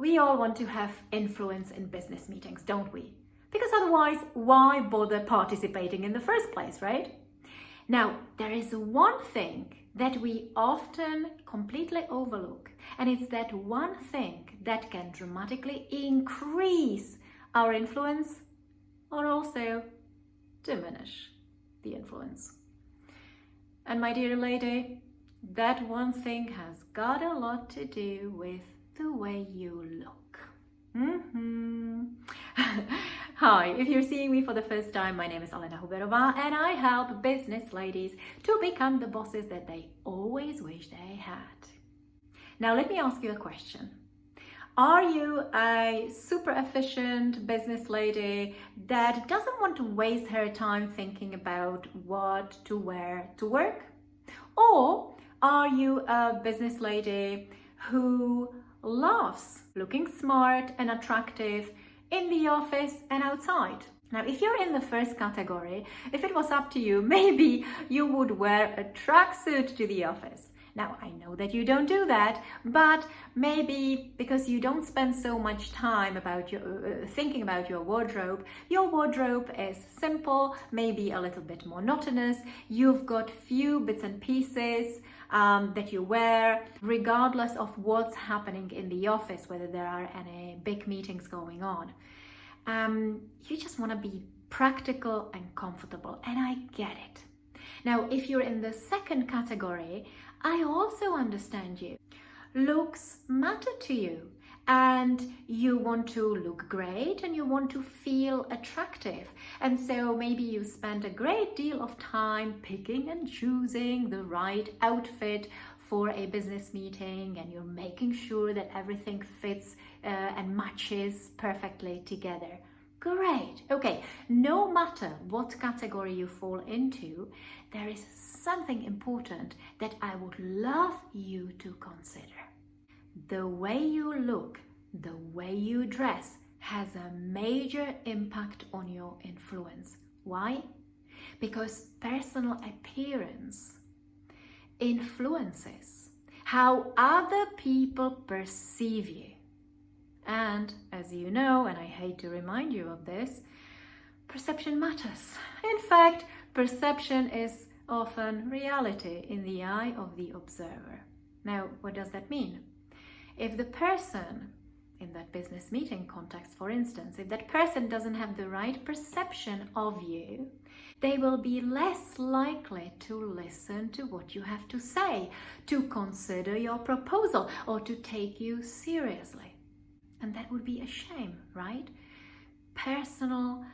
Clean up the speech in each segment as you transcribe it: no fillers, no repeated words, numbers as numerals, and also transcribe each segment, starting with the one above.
We all want to have influence in business meetings, don't we? Because otherwise, why bother participating in the first place, right? Now, there is one thing that we often completely overlook, and it's that one thing that can dramatically increase our influence or also diminish the influence. And my dear lady, that one thing has got a lot to do with the way you look. Hi, if you're seeing me for the first time, my name is Alena Huberova and I help business ladies to become the bosses that they always wish they had. Now let me ask you a question. Are you a super efficient business lady that doesn't want to waste her time thinking about what to wear to work? Or are you a business lady who loves looking smart and attractive in the office and outside? Now, if you're in the first category, if it was up to you, maybe you would wear a tracksuit to the office. Now, I know that you don't do that, but maybe because you don't spend so much time about thinking about your wardrobe is simple, maybe a little bit monotonous. You've got few bits and pieces that you wear, regardless of what's happening in the office, whether there are any big meetings going on. You just want to be practical and comfortable, and I get it. Now, if you're in the second category, I also understand you. Looks matter to you and you want to look great and you want to feel attractive. And so maybe you spend a great deal of time picking and choosing the right outfit for a business meeting, and you're making sure that everything fits and matches perfectly together. Great. Okay, no matter what category you fall into, there is something important that I would love you to consider. The way you look, the way you dress has a major impact on your influence. Why? Because personal appearance influences how other people perceive you. And as you know, and I hate to remind you of this, perception matters. In fact, perception is often reality in the eye of the observer. Now, what does that mean? If the person in that business meeting context, for instance, if that person doesn't have the right perception of you, they will be less likely to listen to what you have to say, to consider your proposal, or to take you seriously. And that would be a shame, right? Personal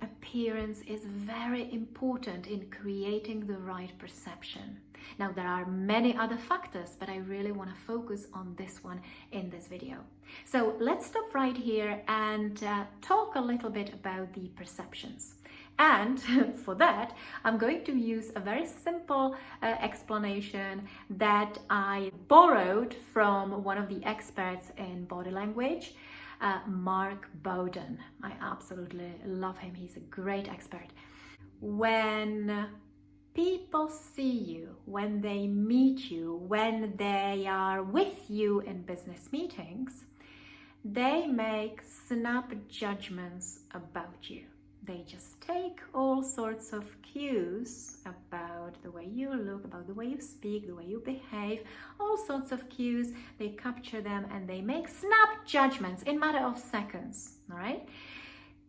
appearance is very important in creating the right perception. Now, there are many other factors, but I really want to focus on this one in this video. So let's stop right here and talk a little bit about the perceptions. And for that, I'm going to use a very simple explanation that I borrowed from one of the experts in body language, Mark Bowden. I absolutely love him. He's a great expert. When people see you, when they meet you, when they are with you in business meetings, they make snap judgments about you. They just take all sorts of cues about the way you look, about the way you speak, the way you behave, all sorts of cues. They capture them and they make snap judgments in a matter of seconds, all right?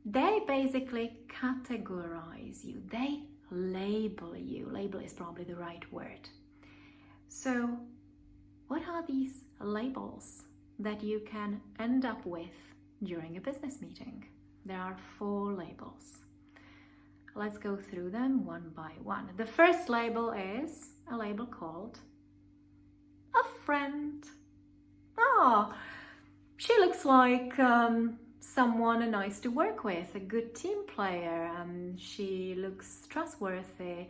They basically categorize you. They label you. Label is probably the right word. So what are these labels that you can end up with during a business meeting? There are 4 labels. Let's go through them one by one. The first label is a label called a friend. Oh, she looks like someone nice to work with, a good team player. She looks trustworthy,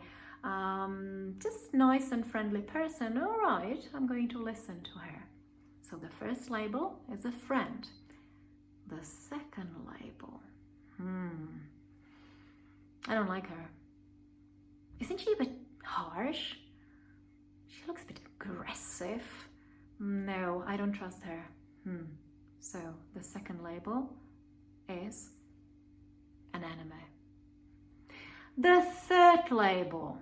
just nice and friendly person. All right, I'm going to listen to her. So the first label is a friend. The second label, I don't like her. Isn't she a bit harsh? She looks a bit aggressive. No, I don't trust her. So the second label is an enemy. The third label.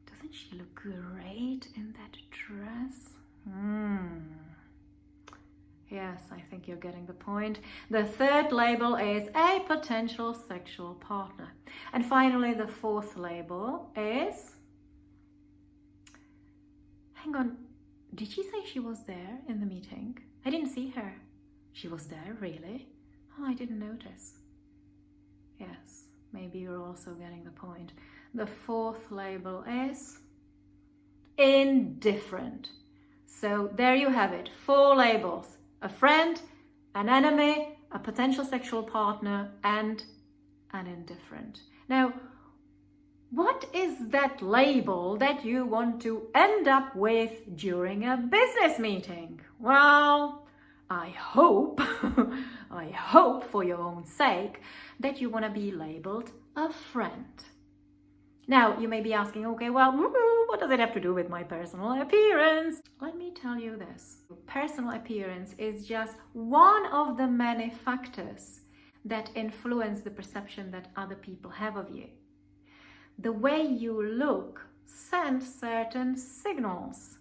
Doesn't she look great in that dress? Yes, I think you're getting the point. The third label is a potential sexual partner. And finally, the fourth label is... Hang on, did she say she was there in the meeting? I didn't see her. She was there, really? Oh, I didn't notice. Yes, maybe you're also getting the point. The fourth label is indifferent. So there you have it, 4 labels. A friend, an enemy, a potential sexual partner, and an indifferent. Now, what is that label that you want to end up with during a business meeting? Well, I hope, I hope for your own sake that you want to be labeled a friend. Now, you may be asking, okay, well, what does it have to do with my personal appearance? Let me tell you this. Personal appearance is just one of the many factors that influence the perception that other people have of you. The way you look sends certain signals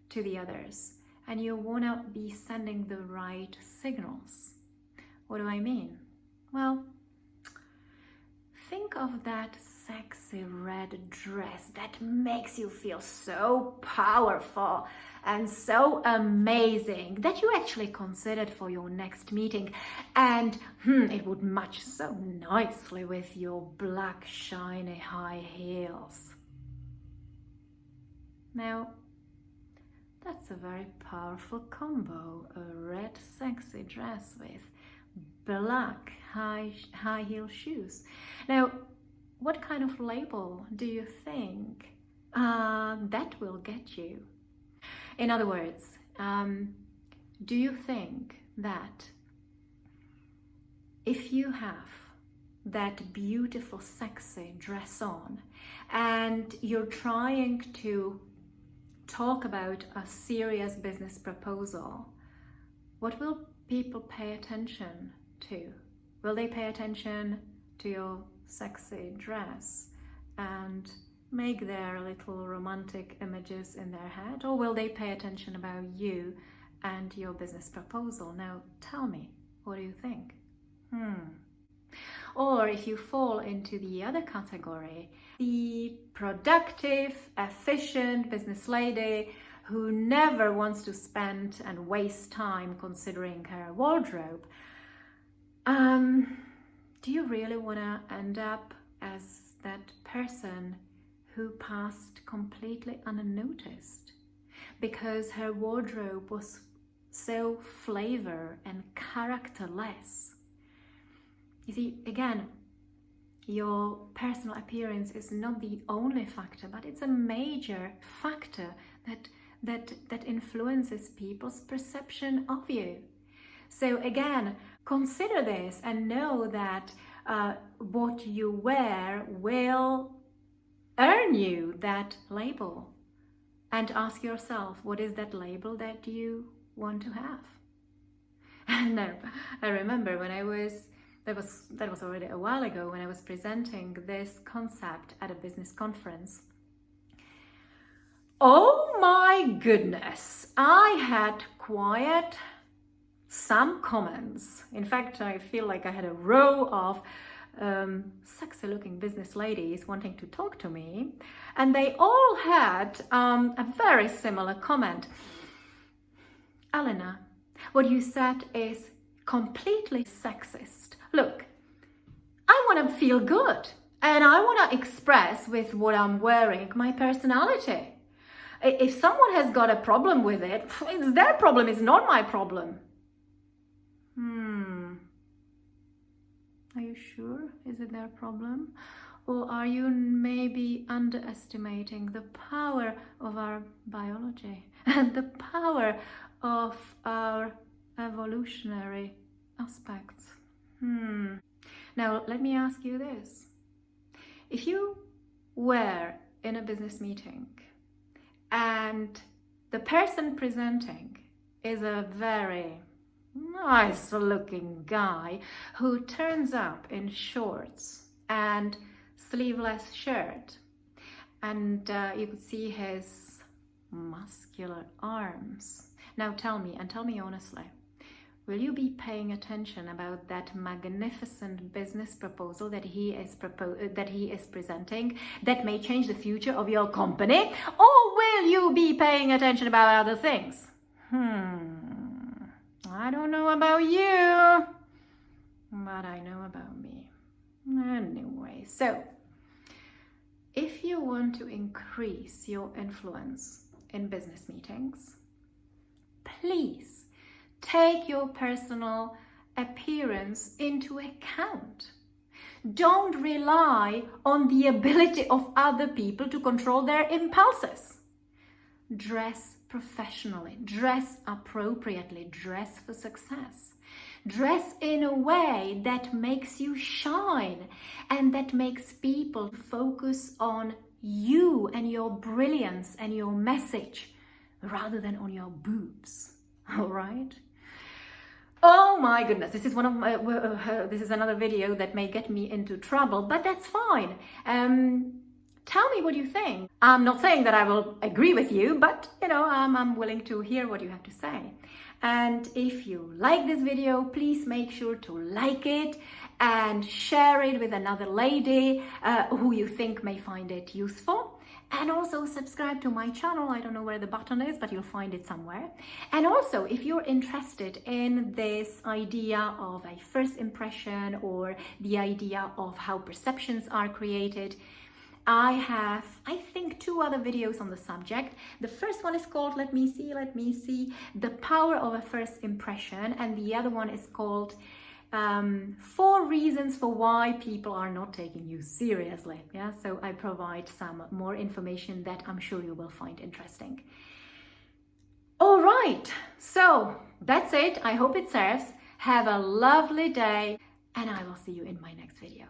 to the others, and you want to be sending the right signals. What do I mean? Well, think of that sexy red dress that makes you feel so powerful and so amazing that you actually considered for your next meeting, and it would match so nicely with your black shiny high heels. Now, that's a very powerful combo, a red sexy dress with black high heel shoes. Now, what kind of label do you think that will get you? In other words, do you think that if you have that beautiful sexy dress on and you're trying to talk about a serious business proposal, what will people pay attention to? Will they pay attention to your sexy dress and make their little romantic images in their head, or will they pay attention about you and your business proposal? Now tell me, what do you think? Or if you fall into the other category, the productive, efficient business lady who never wants to spend and waste time considering her wardrobe, do you really want to end up as that person who passed completely unnoticed because her wardrobe was so flavor and characterless? You see, again, your personal appearance is not the only factor, but it's a major factor that influences people's perception of you. So again, consider this and know that what you wear will earn you that label. And ask yourself, what is that label that you want to have? And now, I remember when that was already a while ago, when I was presenting this concept at a business conference. Oh my goodness, I had quite some comments. In fact, I feel like I had a row of sexy looking business ladies wanting to talk to me, and they all had a very similar comment. Alina, what you said is completely sexist. Look, I want to feel good and I want to express with what I'm wearing my personality. If someone has got a problem with it, it's their problem, it's not my problem. Are you sure? Is it their problem? Or are you maybe underestimating the power of our biology and the power of our evolutionary aspects? Now, let me ask you this. If you were in a business meeting And the person presenting is a very nice looking guy who turns up in shorts and sleeveless shirt. And you could see his muscular arms. Now tell me honestly, will you be paying attention about that magnificent business proposal that he is presenting that may change the future of your company? Or will you be paying attention about other things? I don't know about you, but I know about me. Anyway, so if you want to increase your influence in business meetings, please take your personal appearance into account. Don't rely on the ability of other people to control their impulses. Dress professionally, dress appropriately, dress for success. Dress in a way that makes you shine and that makes people focus on you and your brilliance and your message rather than on your boobs. All right? Oh my goodness, this is this is another video that may get me into trouble, but that's fine. Tell me what you think. I'm not saying that I will agree with you, but I'm willing to hear what you have to say. And if you like this video, please make sure to like it and share it with another lady who you think may find it useful. And also subscribe to my channel. I don't know where the button is, but you'll find it somewhere. And also, if you're interested in this idea of a first impression or the idea of how perceptions are created, I have, I think, 2 other videos on the subject. The first one is called, let me see, The Power of a First Impression. And the other one is called 4 reasons for why people are not taking you seriously. Yeah, so I provide some more information that I'm sure you will find interesting. All right, so that's it. I hope it serves. Have a lovely day, and I will see you in my next video.